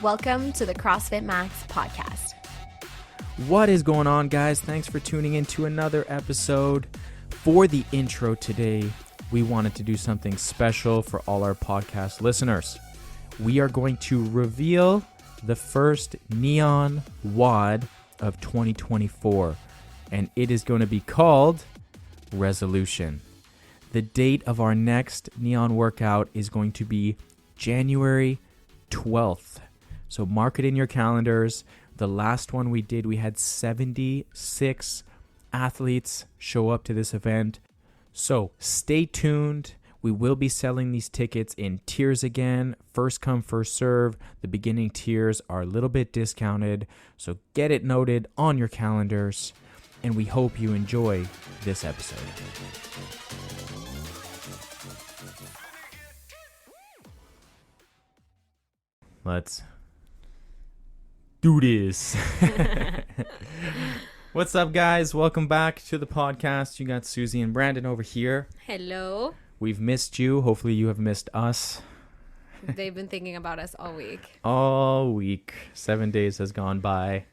Welcome to the CrossFit Max podcast. What is going on, guys? Thanks for tuning in to another episode. For the intro today, we wanted to do something special for all our podcast listeners. We are going to reveal the first neon WOD of 2024, and it is going to be called Resolution. The date of our next neon workout is going to be January 12th. So mark it in your calendars. The last one we did, we had 76 athletes show up to this event. So stay tuned. We will be selling these tickets in tiers again. First come, first serve. The beginning tiers are a little bit discounted. So get it noted on your calendars. And we hope you enjoy this episode. Let's do this. What's up, guys? Welcome back to the podcast. You got Susie and Brandon over here. Hello. We've missed you. Hopefully you have missed us. They've been thinking about us all week. All week. 7 days has gone by.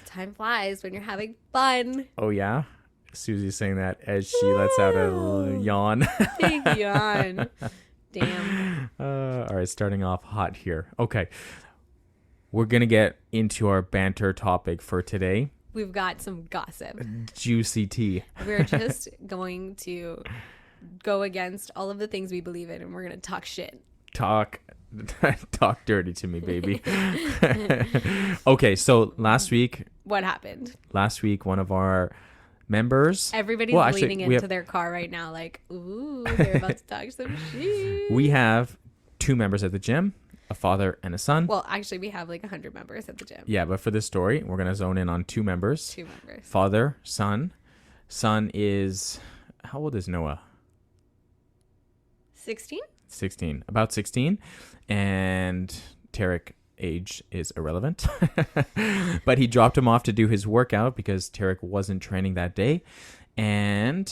Time flies when you're having fun. Oh, yeah? Susie's saying that as she lets out a yawn. Big yawn. Damn. All right, starting off hot here. Okay. We're going to get into our banter topic for today. We've got some gossip. Juicy tea. We're just going to go against all of the things we believe in, and we're going to talk shit. Talk dirty to me, baby. Okay, so last week, What happened? one of our members. Everybody's leaning into their car right now like, ooh, they're about to talk some shit. We have two members at the gym, a father and a son. Well, actually, we have like 100 members at the gym. Yeah, but for this story, we're going to zone in on two members. Father, son. Son is, how old is Noah? 16? 16. About 16. And Tarek, age is irrelevant. But he dropped him off to do his workout because Tarek wasn't training that day. And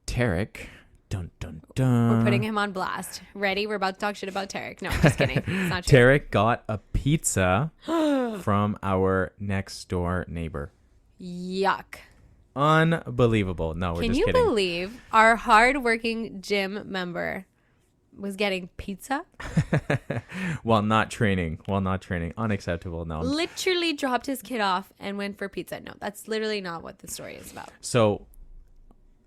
Tarek, dun dun dun. We're putting him on blast. Ready? We're about to talk shit about Tarek. No, I'm just kidding. It's not true. Tarek got a pizza from our next door neighbor. Yuck. Unbelievable. No, we're Can just you kidding. believe our hardworking gym member was getting pizza? While not training. Unacceptable. No. Literally dropped his kid off and went for pizza. No, that's literally not what the story is about. So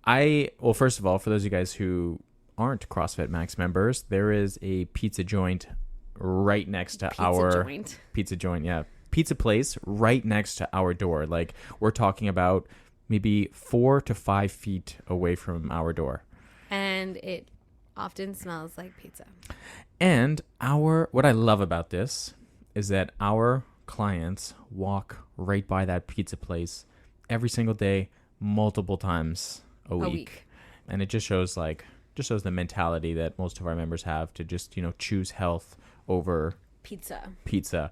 first of all, for those of you guys who aren't CrossFit Max members, there is a pizza joint right next to pizza place right next to our door. Like, we're talking about maybe 4 to 5 feet away from our door. And it often smells like pizza. And what I love about this is that our clients walk right by that pizza place every single day, multiple times a week. And it just shows the mentality that most of our members have to just, choose health over pizza.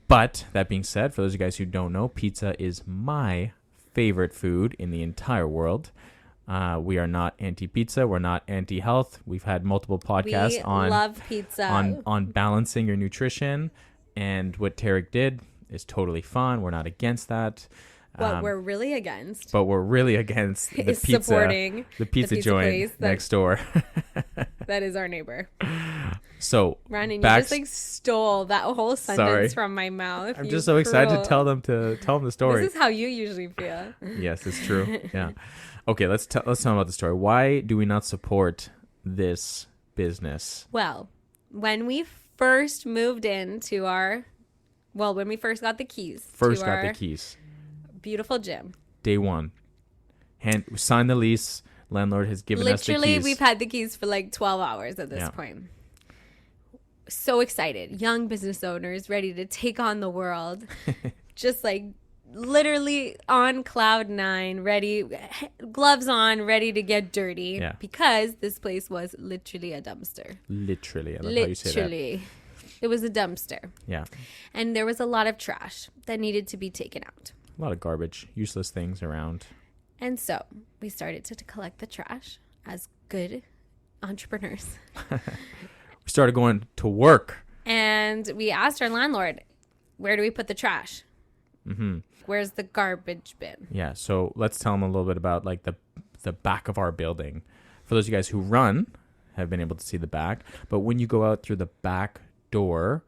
But that being said, for those of you guys who don't know, pizza is my favorite food in the entire world. We are not anti-pizza. We're not anti-health. We've had multiple podcasts love pizza. on balancing your nutrition. And what Tarek did is totally fun. We're not against that. What we're really against. The pizza joint next door. That is our neighbor. So, Brandon, you just stole that whole sentence from my mouth. I'm just so excited to tell them the story. This is how you usually feel. Yes, it's true. Yeah. Okay, let's tell them about the story. Why do we not support this business? Well, when we first moved into when we first got the keys. Beautiful gym. Day one. Signed the lease. Landlord has given us the keys. Literally, we've had the keys for like 12 hours at this point. So excited. Young business owners ready to take on the world. Just like literally on cloud nine, ready, gloves on, ready to get dirty. Yeah. Because this place was literally a dumpster. Literally. I love how you say that. Literally. It was a dumpster. Yeah. And there was a lot of trash that needed to be taken out. A lot of garbage, useless things around. And so we started to collect the trash as good entrepreneurs. We started going to work And we asked our landlord, where do we put the trash? Mm-hmm. Where's the garbage bin? Yeah, so let's tell them a little bit about like the back of our building. For those of you guys who run, have been able to see the back. But when you go out through the back door,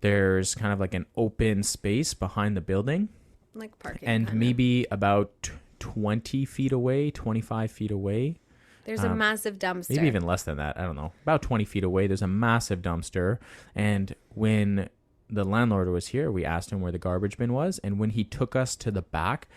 there's kind of like an open space behind the building. Like parking. And kinda. maybe about 20 feet away, 25 feet away. There's a massive dumpster. Maybe even less than that. I don't know. About 20 feet away, there's a massive dumpster. And when the landlord was here, we asked him where the garbage bin was. And when he took us to the back,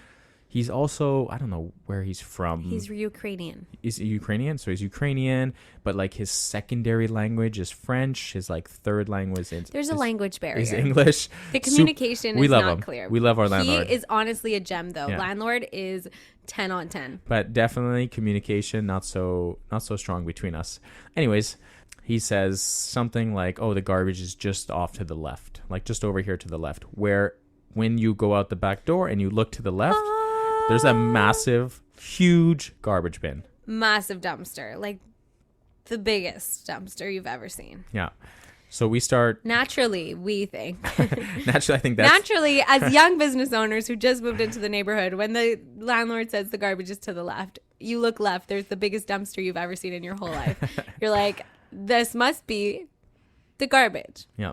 he's also, I don't know where he's from. He's Ukrainian. He's Ukrainian, so he's Ukrainian, but like his secondary language is French. His like third language is There's a language barrier. Is English. The communication we is love not him. clear. We love our landlord. He is honestly a gem, though. Yeah. Landlord is 10 on 10. But definitely communication not so strong between us. Anyways, he says something like, "Oh, the garbage is just off to the left, like just over here to the left." Where when you go out the back door and you look to the left. There's a massive, huge garbage bin. Massive dumpster. Like the biggest dumpster you've ever seen. Yeah. So we start... Naturally, we think. Naturally, I think that's... Naturally, as young business owners who just moved into the neighborhood, when the landlord says the garbage is to the left, you look left, there's the biggest dumpster you've ever seen in your whole life. You're like, this must be the garbage. Yeah.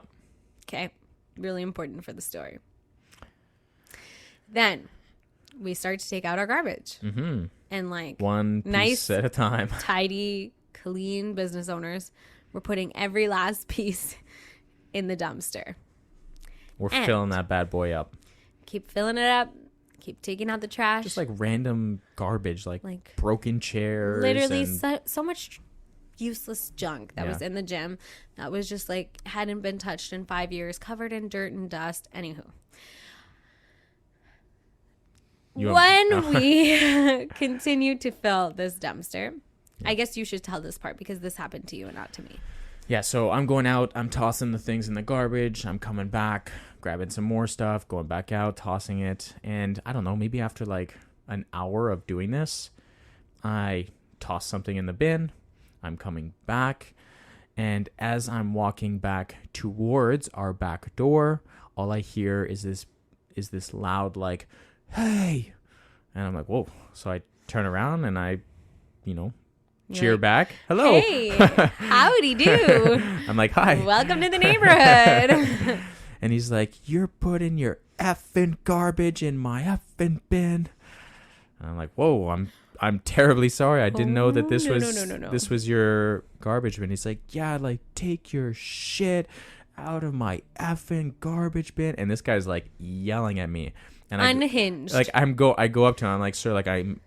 Okay. Really important for the story. Then... we start to take out our garbage. Mm-hmm. And like one piece nice, at a time. tidy, clean business owners, we're putting every last piece in the dumpster. We're filling that bad boy up. Keep filling it up. Keep taking out the trash. Just like random garbage, like broken chairs. Literally and... so much useless junk that was in the gym that was just like hadn't been touched in 5 years, covered in dirt and dust. Anywho. When we continue to fill this dumpster, I guess you should tell this part because this happened to you and not to me. Yeah, so I'm going out, I'm tossing the things in the garbage, I'm coming back, grabbing some more stuff, going back out, tossing it, and I don't know, maybe after like an hour of doing this, I toss something in the bin, I'm coming back, and as I'm walking back towards our back door, all I hear is this loud like, "Hey!" And I'm like, "Whoa!" So I turn around and I, cheer back. "Hello!" Hey, howdy do. I'm like, "Hi, welcome to the neighborhood." And he's like, "You're putting your effing garbage in my effing bin." And I'm like, "Whoa! I'm terribly sorry. I didn't know that this this was your garbage bin." He's like, "Yeah, like take your shit out of my effing garbage bin." And this guy's like yelling at me. And unhinged. I go up to him. I'm like, "Sir, like I'm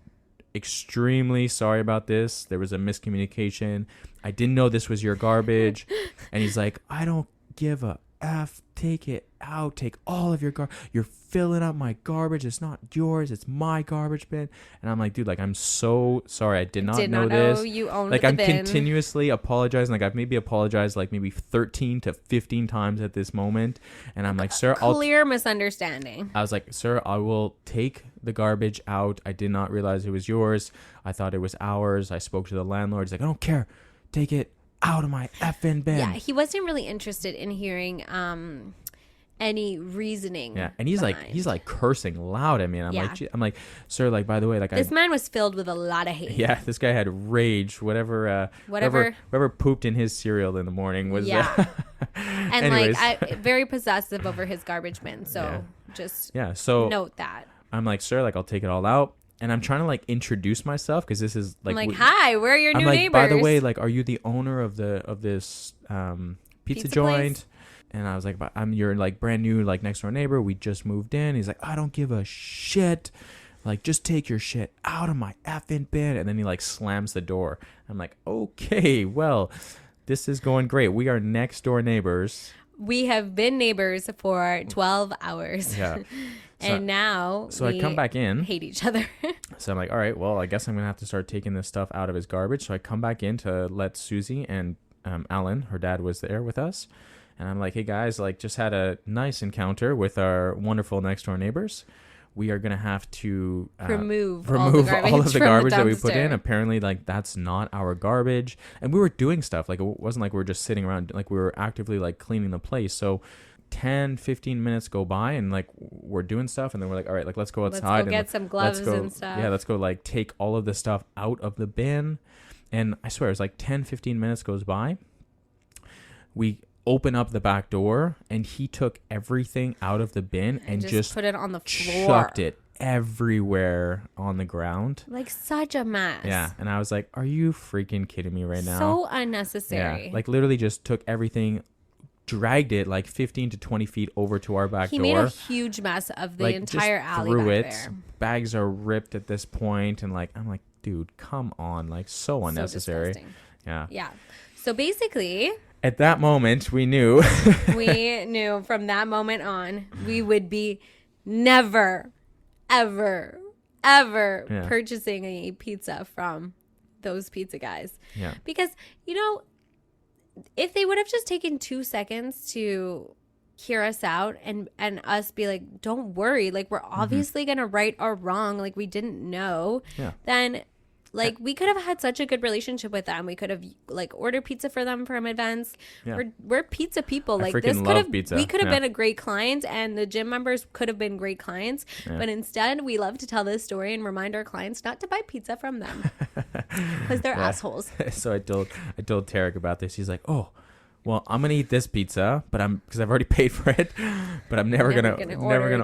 extremely sorry about this. There was a miscommunication. I didn't know this was your garbage." And he's like, "I don't give a F. Take it out. Take all of your garbage. You're filling up my garbage. It's not yours. It's my garbage bin." And I'm like, "Dude, like I'm so sorry. I did not know this. You owned like the I'm bin. Continuously apologizing. Like I've maybe apologized like maybe 13 to 15 times at this moment." And I'm like, "Sir, clear misunderstanding." I was like, "Sir, I will take the garbage out. I did not realize it was yours. I thought it was ours. I spoke to the landlord." He's like, "I don't care. Take it out of my effing bin." Yeah, he wasn't really interested in hearing any reasoning. Yeah, and he's like cursing loud at me, and I'm like, "Sir, like by the way, like this man was filled with a lot of hate." Yeah, this guy had rage. Whatever pooped in his cereal in the morning was. Yeah, and like very possessive over his garbage bin. So so note that. I'm like, "Sir, like I'll take it all out." And I'm trying to like introduce myself because this is like, I'm like, "Hi, we're your new neighbors." By the way, like, are you the owner of this pizza joint? Place? And I was like, "I'm your like brand new like next door neighbor. We just moved in." He's like, "I don't give a shit. Like, just take your shit out of my effing bin." And then he like slams the door. I'm like, "Okay, well, this is going great. We are next door neighbors. We have been neighbors for 12 hours." Yeah. And now I come back in. Hate each other. So I'm like, "All right, well, I guess I'm going to have to start taking this stuff out of his garbage." So I come back in to let Susie and Alan, her dad, was there with us. And I'm like, "Hey, guys, like just had a nice encounter with our wonderful next door neighbors. we are going to have to remove all of the garbage that we put in. dumpster. Apparently, like, that's not our garbage. And we were doing stuff. Like, it wasn't like we were just sitting around. Like, we were actively, like, cleaning the place. So 10, 15 minutes go by and, like, we're doing stuff. And then we're like, all right, like, let's go outside. Let's go get some gloves and stuff. Yeah, let's go, like, take all of the stuff out of the bin. And I swear, it's like 10, 15 minutes goes by. We open up the back door, and he took everything out of the bin and just put it on the floor. Chucked it everywhere on the ground. Like such a mess. Yeah. And I was like, are you freaking kidding me right now? So unnecessary. Yeah. Like, literally just took everything, dragged it like 15 to 20 feet over to our back door. He made a huge mess of the entire alley back there. Bags are ripped at this point, and like, I'm like, dude, come on. Like, so unnecessary. Yeah. Yeah. So basically, at that moment, we knew. We knew from that moment on, we would be never, ever, ever purchasing a pizza from those pizza guys. Yeah. Because, you know, if they would have just taken 2 seconds to hear us out and us be like, don't worry, like, we're obviously going to right or wrong, like, we didn't know, then... Like, we could have had such a good relationship with them. We could have, like, ordered pizza for them from events. Yeah. We're pizza people. Like, this could have, we could have been a great client, and the gym members could have been great clients. Yeah. But instead, we love to tell this story and remind our clients not to buy pizza from them because they're assholes. So I told Tarek about this. He's like, oh, well, I'm gonna eat this pizza, but because I've already paid for it, but I'm never gonna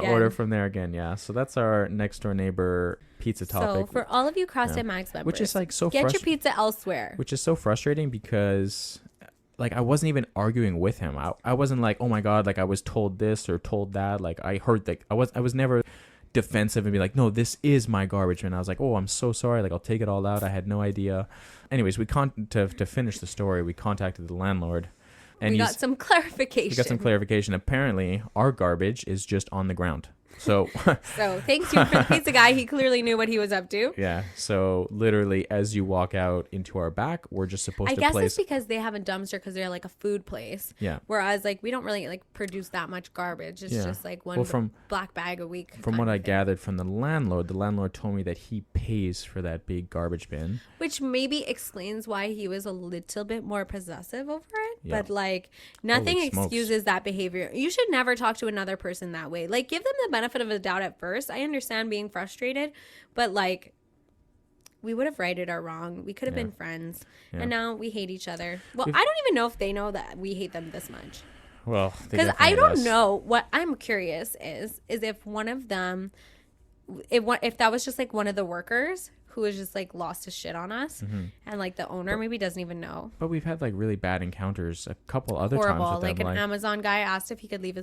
order from there again. Yeah. So that's our next door neighbor pizza topic. So for all of you CrossFit Max members, which is like so get your pizza elsewhere. Which is so frustrating because, like, I wasn't even arguing with him. I wasn't like, oh my god, like, I was told this or told that. Like, I heard that I was never defensive and be like, no, this is my garbage. And I was like, oh, I'm so sorry. Like, I'll take it all out. I had no idea. Anyways, to finish the story, we contacted the landlord. And we got some clarification. Apparently, our garbage is just on the ground. So thanks you for the pizza guy. He clearly knew what he was up to. Yeah. So literally, as you walk out into our back, we're just supposed to place. I guess it's because they have a dumpster because they're like a food place. Yeah. Whereas, like, we don't really like produce that much garbage. It's just like one black bag a week. From what I gathered from the landlord told me that he pays for that big garbage bin. Which maybe explains why he was a little bit more possessive over it. Yeah. But, like, nothing excuses that behavior. You should never talk to another person that way. Like, give them the benefit of a doubt at first. I understand being frustrated, but, like, we would have righted our wrong. We could have been friends, and now we hate each other. Well, I don't even know if they know that we hate them this much. Well, because I don't know. What I'm curious is if one of them, if that was just like one of the workers who was just like lost his shit on us, and like the owner maybe doesn't even know. But we've had like really bad encounters a couple other times with them. Like an Amazon guy asked if he could leave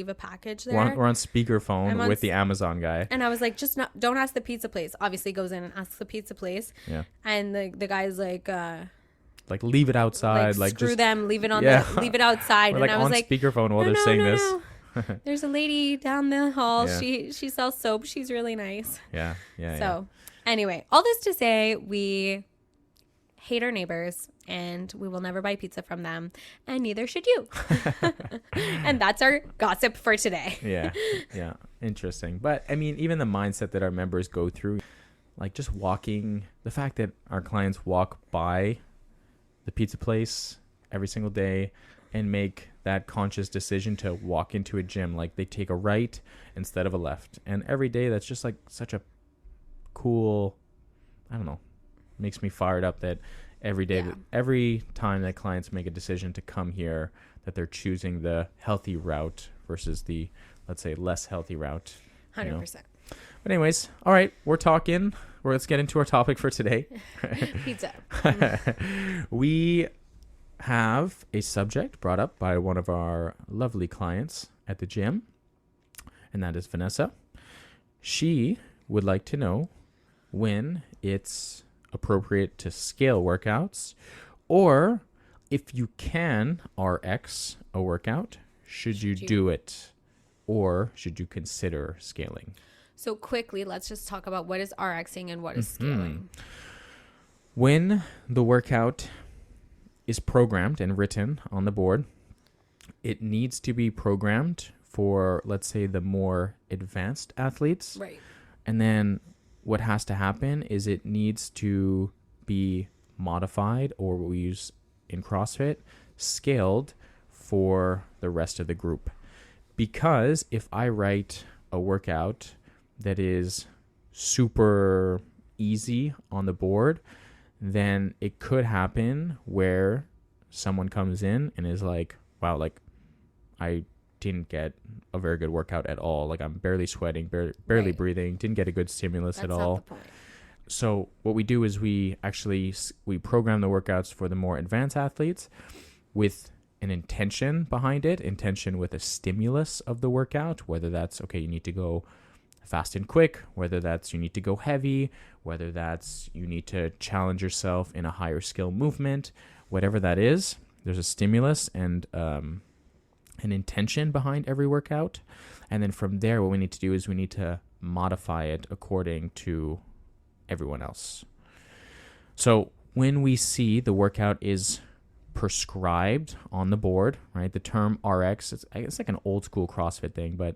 a package there. We're on speakerphone with the Amazon guy, and I was like, don't ask the pizza place. Obviously, goes in and asks the pizza place. Yeah, and the guy's like leave it outside. Like screw just, them. Leave it on. Leave it outside. We're, and I was like speakerphone while they're saying this. There's a lady down the hall. Yeah. She sells soap. She's really nice. Yeah. So. Anyway, all this to say, we hate our neighbors and we will never buy pizza from them, and neither should you. And that's our gossip for today. Yeah. Interesting. But I mean, even the mindset that our members go through, like just walking, the fact that our clients walk by the pizza place every single day and make that conscious decision to walk into a gym, like they take a right instead of a left. And every day, that's just like such a cool, I don't know, makes me fired up that every day, every time that clients make a decision to come here, that they're choosing the healthy route versus the, let's say, less healthy route. 100%. But anyways, all right, let's get into our topic for today. Pizza. We have a subject brought up by one of our lovely clients at the gym, and that is Vanessa. She would like to know when it's appropriate to scale workouts, or if you can RX a workout, should you do it, or should you consider scaling? So quickly, let's just talk about what is RXing and what is scaling. When the workout is programmed and written on the board, it needs to be programmed for, let's say, the more advanced athletes. Right. And then what has to happen is it needs to be modified, or what we use in CrossFit, scaled for the rest of the group. Because if I write a workout that is super easy on the board, then it could happen where someone comes in and is like, wow, like I didn't get a very good workout at all. Like I'm barely sweating, barely breathing, didn't get a good stimulus at all. That's not the point. So what we do is we program the workouts for the more advanced athletes with an intention behind it, intention with a stimulus of the workout, whether that's, okay, you need to go fast and quick, whether that's you need to go heavy, whether that's you need to challenge yourself in a higher skill movement, whatever that is, there's a stimulus and an intention behind every workout. And then from there, what we need to do is we need to modify it according to everyone else. So when we see the workout is prescribed on the board, right? The term RX, it's like an old school CrossFit thing, but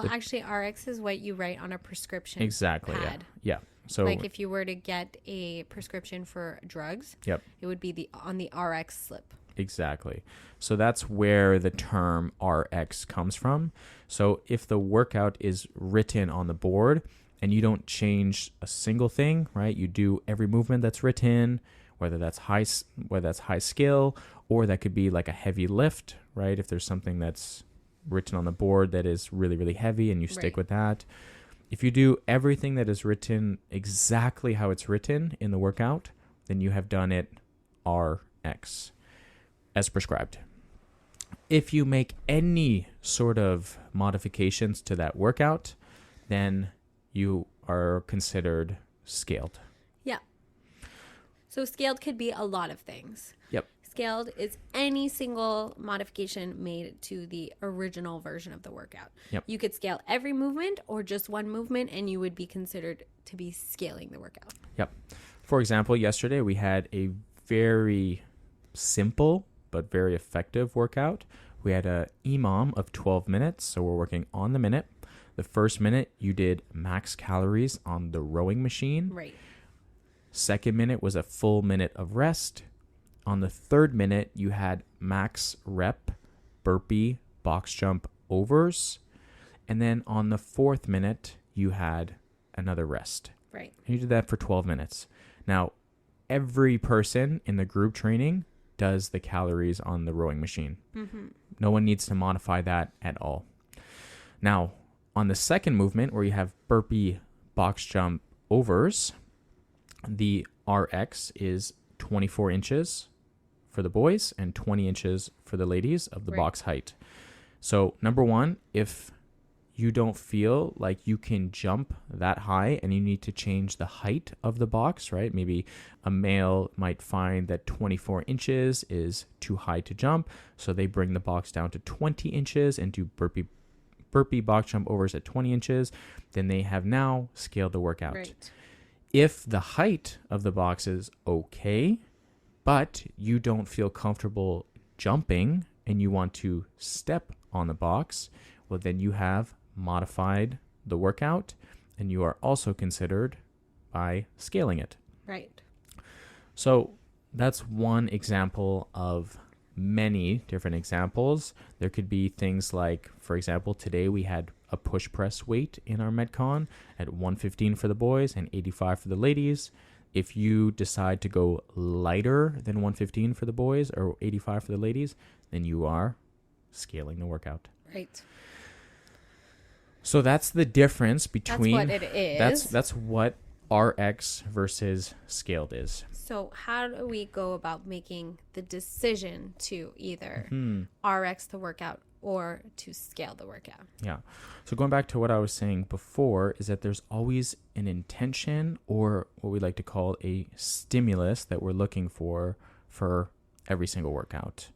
actually RX is what you write on a prescription exactly pad. Yeah. So like if you were to get a prescription for drugs, it would be on the RX slip. Exactly. So that's where the term RX comes from. So if the workout is written on the board and you don't change a single thing, right? You do every movement that's written, whether that's high skill, or that could be like a heavy lift, right? If there's something that's written on the board that is really, really heavy and you stick with that. If you do everything that is written exactly how it's written in the workout, then you have done it RX as prescribed. If you make any sort of modifications to that workout, then you are considered scaled. Yeah. So scaled could be a lot of things. Yep. Scaled is any single modification made to the original version of the workout. Yep. You could scale every movement or just one movement, and you would be considered to be scaling the workout. Yep. For example, yesterday we had a very simple but very effective workout. We had a EMOM of 12 minutes, so we're working on the minute. The first minute, you did max calories on the rowing machine. Right. Second minute was a full minute of rest. On the third minute, you had max rep, burpee, box jump overs. And then on the fourth minute, you had another rest. Right. And you did that for 12 minutes. Now, every person in the group training does the calories on the rowing machine. Mm-hmm. No one needs to modify that at all. Now, on the second movement, where you have burpee, box jump overs, the RX is 24 inches for the boys and 20 inches for the ladies of the box height. So number one, if you don't feel like you can jump that high and you need to change the height of the box, right? Maybe a male might find that 24 inches is too high to jump, so they bring the box down to 20 inches and do burpee box jump overs at 20 inches. Then they have now scaled the workout. Right. If the height of the box is okay, but you don't feel comfortable jumping and you want to step on the box, well, then you have modified the workout and you are also considered by scaling it. Right. So that's one example of many different examples. There could be things like, for example, today we had a push press weight in our Metcon at 115 for the boys and 85 for the ladies. If you decide to go lighter than 115 for the boys or 85 for the ladies, then you are scaling the workout. Right. So that's the difference between... That's what it is. That's what RX versus scaled is. So how do we go about making the decision to either RX the workout or to scale the workout? Yeah. So going back to what I was saying before is that there's always an intention or what we like to call a stimulus that we're looking for every single workout.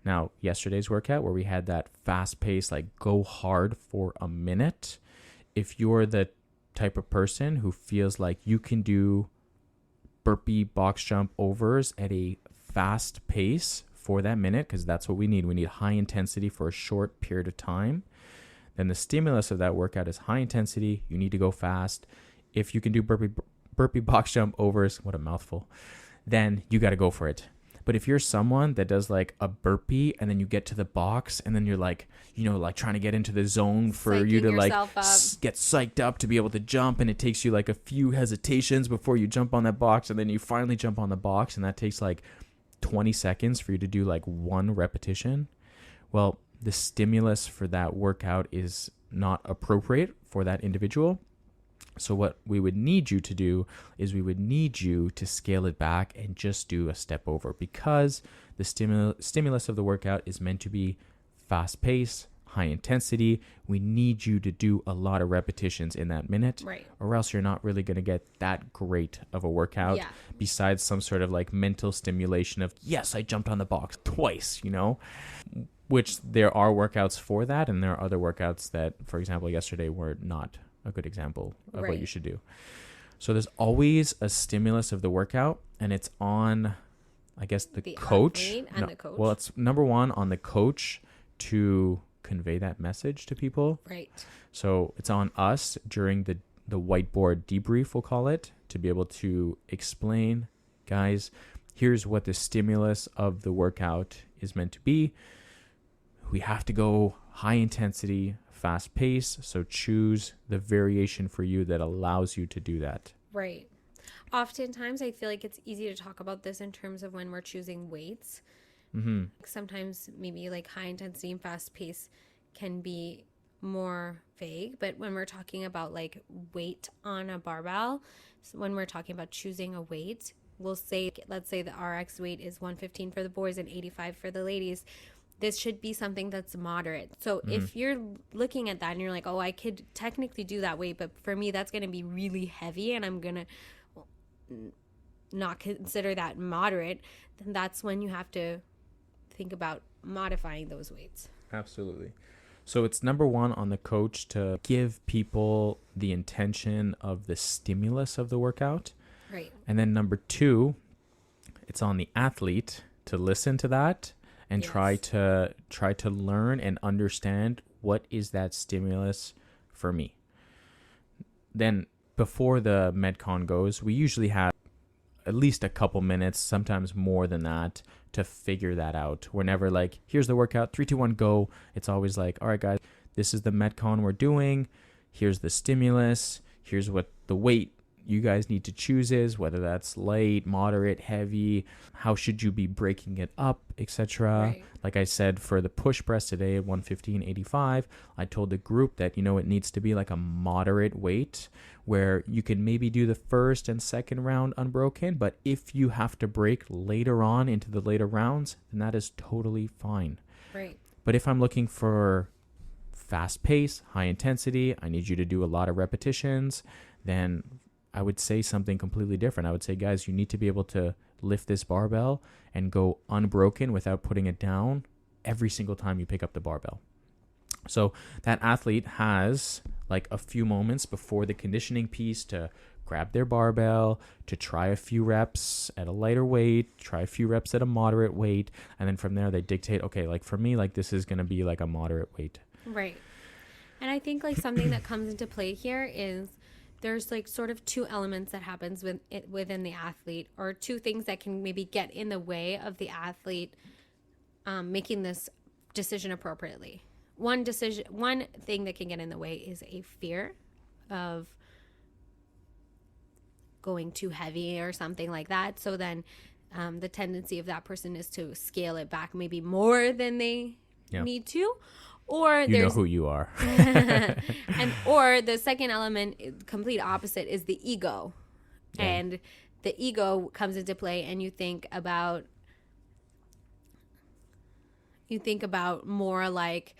Now, yesterday's workout where we had that fast pace, like go hard for a minute, if you're the type of person who feels like you can do burpee box jump overs at a fast pace for that minute, because that's what we need. We need high intensity for a short period of time. Then the stimulus of that workout is high intensity. You need to go fast. If you can do burpee box jump overs, what a mouthful, then you got to go for it. But if you're someone that does like a burpee and then you get to the box and then you're like, you know, like trying to get into the zone for Psyching you to like get psyched up to be able to jump, and it takes you like a few hesitations before you jump on that box, and then you finally jump on the box, and that takes like 20 seconds for you to do like one repetition. Well, the stimulus for that workout is not appropriate for that individual. So what we would need you to do is we would need you to scale it back and just do a step over, because the stimulus of the workout is meant to be fast pace, high intensity. We need you to do a lot of repetitions in that minute, right, or else you're not really going to get that great of a workout, besides some sort of like mental stimulation of, yes, I jumped on the box twice, you know, which there are workouts for that. And there are other workouts that, for example, yesterday were not a good example of what you should do. So there's always a stimulus of the workout, and it's on, I guess, the coach. And the coach. Well, it's number one on the coach to convey that message to people. Right. So it's on us during the whiteboard debrief, we'll call it, to be able to explain, guys, here's what the stimulus of the workout is meant to be. We have to go high intensity, fast pace, so choose the variation for you that allows you to do that. Right. Oftentimes I feel like it's easy to talk about this in terms of when we're choosing weights. Mm-hmm. Sometimes maybe like high intensity and fast pace can be more vague, but when we're talking about like weight on a barbell, so when we're talking about choosing a weight, we'll say, let's say the RX weight is 115 for the boys and 85 for the ladies. This should be something that's moderate. So if you're looking at that and you're like, oh, I could technically do that weight, but for me, that's going to be really heavy and I'm going to not consider that moderate, then that's when you have to think about modifying those weights. Absolutely. So it's number one on the coach to give people the intention of the stimulus of the workout. Right. And then number two, it's on the athlete to listen to that and try to learn and understand what is that stimulus for me. Then before the Metcon goes, we usually have at least a couple minutes, sometimes more than that, to figure that out. We're never like, here's the workout, 3, 2, 1, go. It's always like, all right, guys, this is the Metcon we're doing. Here's the stimulus. Here's what the weight you guys need to choose is, whether that's light, moderate, heavy, how should you be breaking it up, etc. Right. Like I said, for the push press today at 115.85, I told the group that, you know, it needs to be like a moderate weight where you can maybe do the first and second round unbroken, but if you have to break later on into the later rounds, then that is totally fine. Right. But if I'm looking for fast pace, high intensity, I need you to do a lot of repetitions, then I would say something completely different. I would say, guys, you need to be able to lift this barbell and go unbroken without putting it down every single time you pick up the barbell. So that athlete has like a few moments before the conditioning piece to grab their barbell, to try a few reps at a lighter weight, try a few reps at a moderate weight, and then from there they dictate, okay, like for me, like this is going to be like a moderate weight. Right. And I think like something that comes into play here is there's like sort of two elements that happens within the athlete, or two things that can maybe get in the way of the athlete making this decision appropriately. One thing that can get in the way is a fear of going too heavy or something like that. So then the tendency of that person is to scale it back maybe more than they need to. Or you know who you are. Or the second element, complete opposite, is the ego. Yeah. And the ego comes into play, and you think about more like,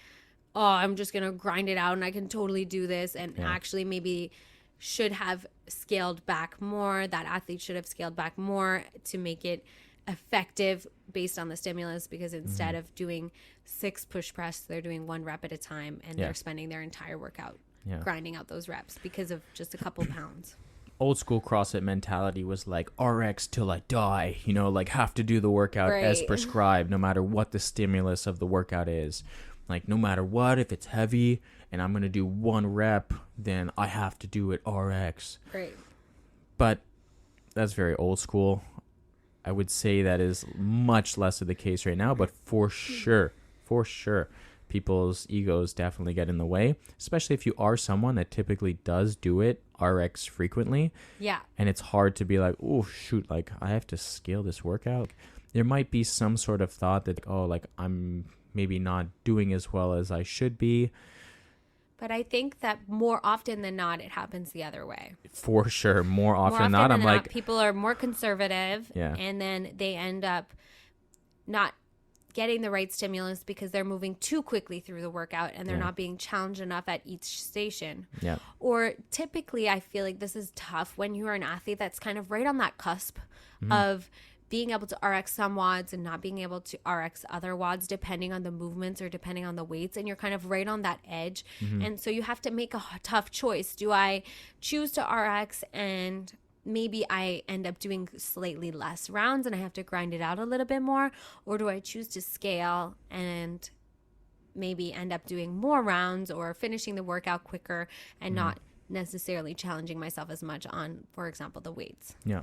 oh, I'm just going to grind it out and I can totally do this, and actually maybe should have scaled back more. That athlete should have scaled back more to make it effective based on the stimulus, because instead of doing 6 push press, they're doing 1 rep at a time, and they're spending their entire workout grinding out those reps because of just a couple pounds. Old school CrossFit mentality was like RX till I die, like have to do the workout as prescribed no matter what the stimulus of the workout is. Like, no matter what, if it's heavy and I'm going to do 1 rep, then I have to do it RX. Right. But that's very old school. I would say that is much less of the case right now, but for sure, people's egos definitely get in the way, especially if you are someone that typically does do it RX frequently. Yeah. And it's hard to be like, oh, shoot, like I have to scale this workout. There might be some sort of thought that, oh, like I'm maybe not doing as well as I should be. But I think that more often than not, it happens the other way. For sure. More often than not, I'm like, people are more conservative, yeah. And then they end up not getting the right stimulus because they're moving too quickly through the workout and they're not being challenged enough at each station. Yeah. Or typically, I feel like this is tough when you're an athlete that's kind of right on that cusp of being able to RX some WODs and not being able to RX other WODs depending on the movements or depending on the weights. And you're kind of right on that edge. And so you have to make a tough choice. Do I choose to RX and maybe I end up doing slightly less rounds and I have to grind it out a little bit more? Or do I choose to scale and maybe end up doing more rounds or finishing the workout quicker and not necessarily challenging myself as much on, for example, the weights? Yeah.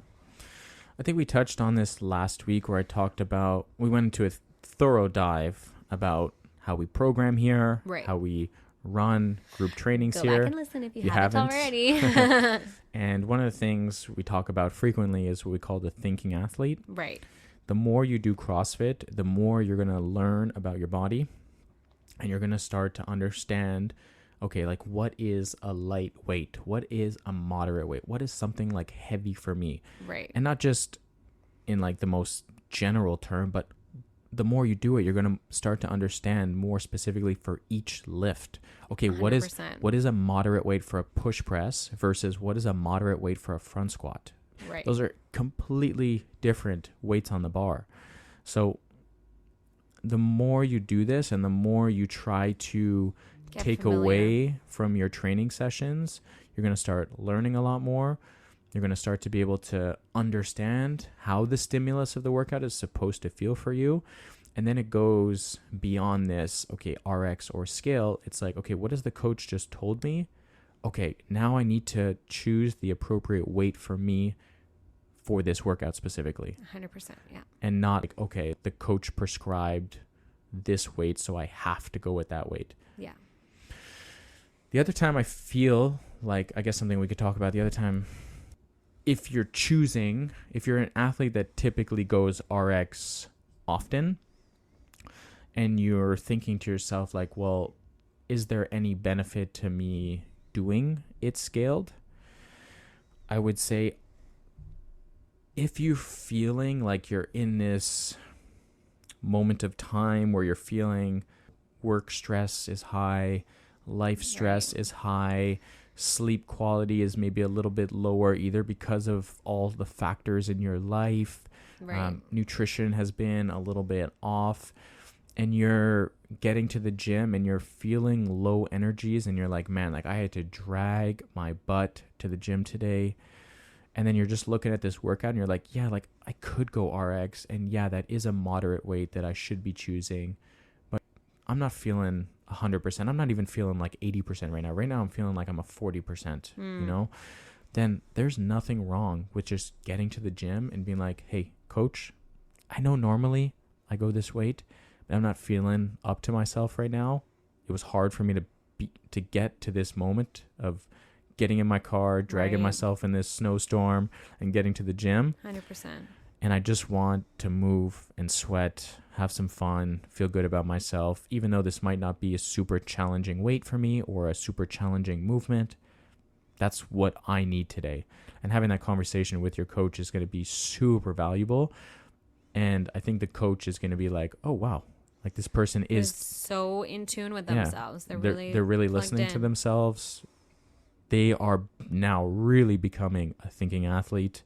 I think we touched on this last week where I talked about, we went into a thorough dive about how we program here, how we run group trainings Go here. back and listen if you haven't already. And one of the things we talk about frequently is what we call the thinking athlete. Right. The more you do CrossFit, the more you're going to learn about your body and you're going to start to understand, okay, like what is a light weight? What is a moderate weight? What is something like heavy for me? Right. And not just in like the most general term, but the more you do it, you're going to start to understand more specifically for each lift. Okay, 100%. what is a moderate weight for a push press versus what is a moderate weight for a front squat? Right. Those are completely different weights on the bar. So the more you do this and the more you try to take away from your training sessions, you're going to start learning a lot more. You're going to start to be able to understand how the stimulus of the workout is supposed to feel for you. And then it goes beyond this, okay, RX or scale. It's like, okay, what has the coach just told me? Okay, now I need to choose the appropriate weight for me for this workout specifically. 100%, yeah. And not like, okay, the coach prescribed this weight, so I have to go with that weight. Yeah. The other time I feel like, I guess something we could talk about the other time, if you're an athlete that typically goes RX often and you're thinking to yourself like, well, is there any benefit to me doing it scaled? I would say if you're feeling like you're in this moment of time where you're feeling work stress is high, life stress is high, sleep quality is maybe a little bit lower either because of all the factors in your life. Nutrition has been a little bit off and you're getting to the gym and you're feeling low energies and you're like, man, like I had to drag my butt to the gym today. And then you're just looking at this workout and you're like, yeah, like I could go RX and yeah, that is a moderate weight that I should be choosing, but I'm not feeling 100%. I'm not even feeling like 80% right now. Right now I'm feeling like I'm a 40%, you know? Then there's nothing wrong with just getting to the gym and being like, hey, coach, I know normally I go this weight, but I'm not feeling up to myself right now. It was hard for me to get to this moment of getting in my car, dragging myself in this snowstorm and getting to the gym. 100%. And I just want to move and sweat, have some fun, feel good about myself, even though this might not be a super challenging weight for me or a super challenging movement. That's what I need today. And having that conversation with your coach is going to be super valuable. And I think the coach is going to be like, oh, wow, like this person is so in tune with themselves. They're really listening to themselves. They are now really becoming a thinking athlete.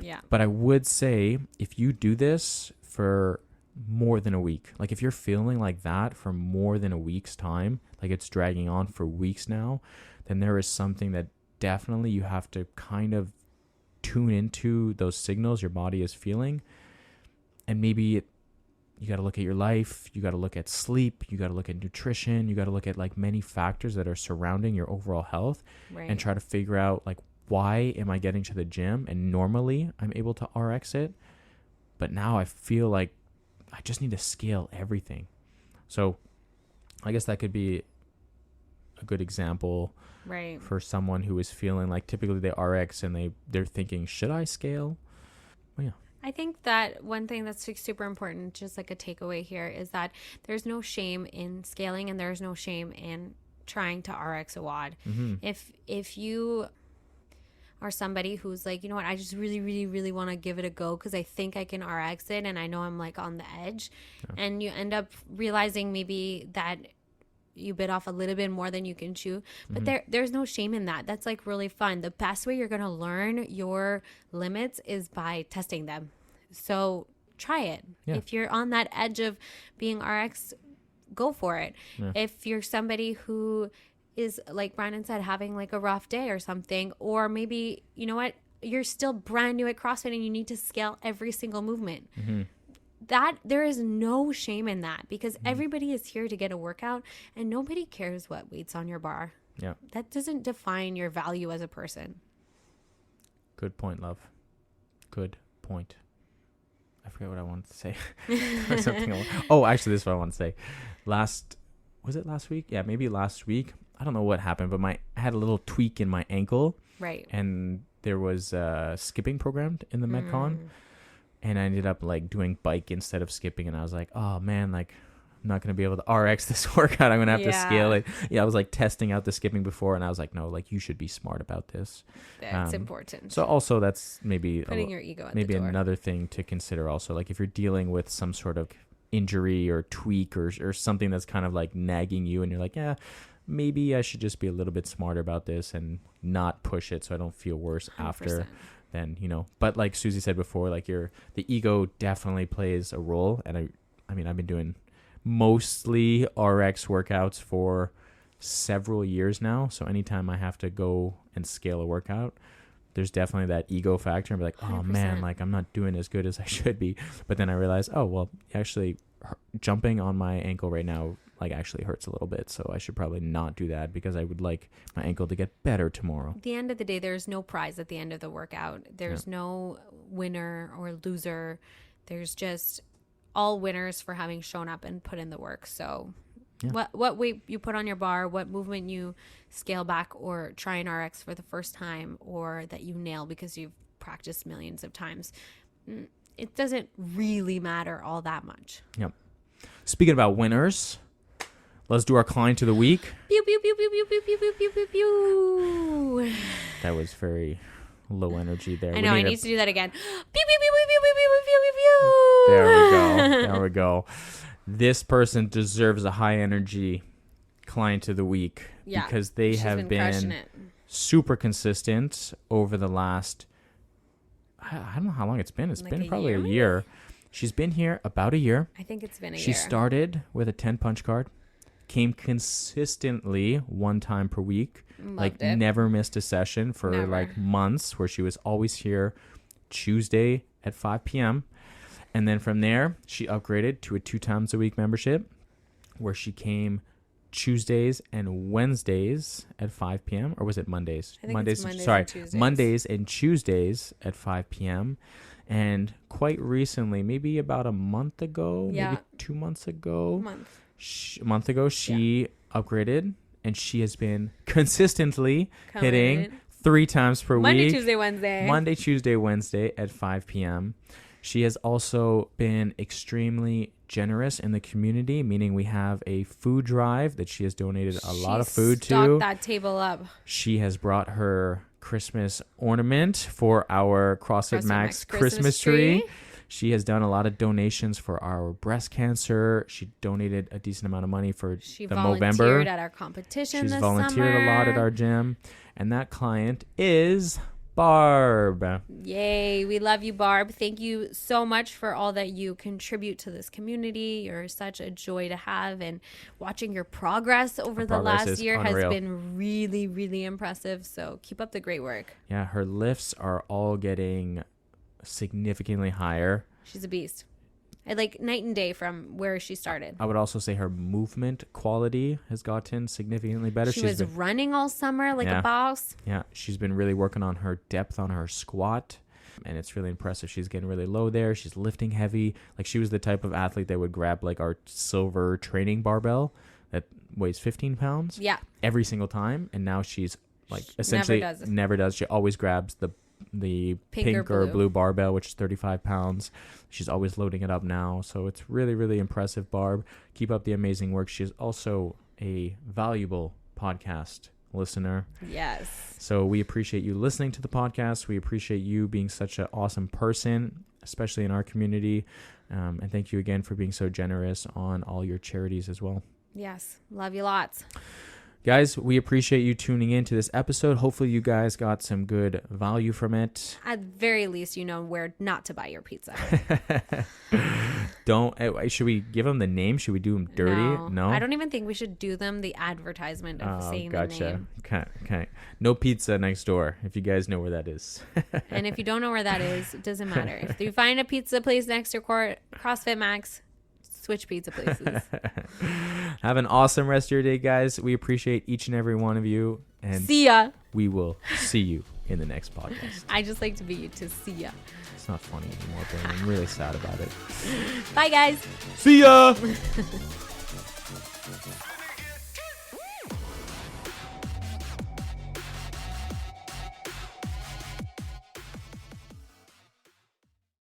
Yeah. But I would say if you do this for more than a week, like if you're feeling like that for more than a week's time, like it's dragging on for weeks now, then there is something that definitely you have to kind of tune into those signals your body is feeling. And maybe you got to look at your life. You got to look at sleep. You got to look at nutrition. You got to look at like many factors that are surrounding your overall health, and try to figure out like, why am I getting to the gym? And normally I'm able to RX it, but now I feel like I just need to scale everything. So I guess that could be a good example for someone who is feeling like typically they RX and they're thinking, should I scale? Well, yeah. I think that one thing that's like super important, just like a takeaway here, is that there's no shame in scaling and there's no shame in trying to RX a WOD. Mm-hmm. If you are somebody who's like, you know what, I just really, really, really want to give it a go because I think I can RX it and I know I'm like on the edge, and you end up realizing maybe that you bit off a little bit more than you can chew, but there's no shame in that. That's like really fun. The best way you're going to learn your limits is by testing them. So try it. If you're on that edge of being RX, go for it. If you're somebody who is, like Brandon said, having like a rough day or something, or maybe, you know what, you're still brand new at CrossFit and you need to scale every single movement. That there is no shame in that, because everybody is here to get a workout and nobody cares what weight's on your bar. That doesn't define your value as a person. Good point, love. Good point. I forget what I wanted to say. Actually, this is what I want to say. Was it last week? Yeah, maybe last week. I don't know what happened, but I had a little tweak in my ankle. Right. And there was skipping programmed in the Metcon. And I ended up like doing bike instead of skipping. And I was like, oh man, like I'm not going to be able to RX this workout. I'm going to have to scale it. Yeah, I was like testing out the skipping before. And I was like, no, like you should be smart about this. That's important. So also that's maybe putting your ego at maybe the door. Another thing to consider also. Like if you're dealing with some sort of injury or tweak or something that's kind of like nagging you and you're like, yeah, maybe I should just be a little bit smarter about this and not push it so I don't feel worse 100%. After. Then, you know, but like Susie said before, like the ego definitely plays a role. And I mean, I've been doing mostly RX workouts for several years now. So anytime I have to go and scale a workout, there's definitely that ego factor and be like, oh 100%. Man, like I'm not doing as good as I should be. But then I realized, oh, well, actually jumping on my ankle right now like actually hurts a little bit, so I should probably not do that because I would like my ankle to get better tomorrow. At the end of the day, there's no prize at the end of the workout. There's no winner or loser. There's just all winners for having shown up and put in the work. So what weight you put on your bar, what movement you scale back or try and RX for the first time, or that you nail because you've practiced millions of times, it doesn't really matter all that much. Yep. Speaking about winners, let's do our client of the week. Pew, pew, pew, pew, pew, pew, pew, pew, pew, pew, pew. That was very low energy there. I know, I need to do that again. Pew, pew, pew, pew, pew, pew, pew, pew, pew. There we go. There we go. This person deserves a high energy client of the week because they have been super consistent over the last, I don't know how long it's been. It's like been probably a year. She's been here about a year. I think it's been a year. She started with a 10 punch card, came consistently one time per week, never missed a session for like months, where she was always here Tuesday at 5 p.m. And then from there, she upgraded to a 2 times a week membership, where she came Tuesdays and Wednesdays at 5 p.m. Or was it Mondays? I think Mondays and Mondays and Tuesdays at 5 p.m. And quite recently, maybe about a month ago, maybe 2 months ago, a month ago, she upgraded, and she has been consistently hitting 3 times per week. Monday, Tuesday, Wednesday at 5 p.m. She has also been extremely generous in the community, meaning we have a food drive that she has donated a lot of food to. Stocked that table up. She has brought her Christmas ornament for our CrossFit Max Christmas tree. She has done a lot of donations for our breast cancer. She donated a decent amount of money for the Movember. She volunteered at our competition this summer. She's volunteered a lot at our gym. And that client is Barb. Yay. We love you, Barb. Thank you so much for all that you contribute to this community. You're such a joy to have. And watching your progress over the last year has been really, really impressive. So keep up the great work. Yeah, her lifts are all getting significantly higher. She's a beast. Like night and day from where she started. I would also say her movement quality has gotten significantly better. She was running all summer like a boss. Yeah, she's been really working on her depth on her squat, and it's really impressive. She's getting really low there. She's lifting heavy. Like, she was the type of athlete that would grab like our silver training barbell that weighs 15 pounds. Yeah. Every single time, and now she's like essentially never does. She always grabs the pink or blue barbell, which is 35 pounds. She's always loading it up now. So it's really, really impressive, Barb. Keep up the amazing work. She's also a valuable podcast listener. Yes. So we appreciate you listening to the podcast. We appreciate you being such an awesome person, especially in our community. And thank you again for being so generous on all your charities as well. Yes. Love you lots. Guys, we appreciate you tuning in to this episode. Hopefully you guys got some good value from it. At very least, you know where not to buy your pizza. Should we give them the name? Should we do them dirty? No? I don't even think we should do them the advertisement of saying the name. Okay. No pizza next door, if you guys know where that is. And if you don't know where that is, it doesn't matter. If you find a pizza place next to CrossFit Max, switch pizza places. Have an awesome rest of your day, guys. We appreciate each and every one of you. And see ya. We will see you in the next podcast. I just like to be you to see ya. It's not funny anymore, but I'm really sad about it. Bye, guys. See ya.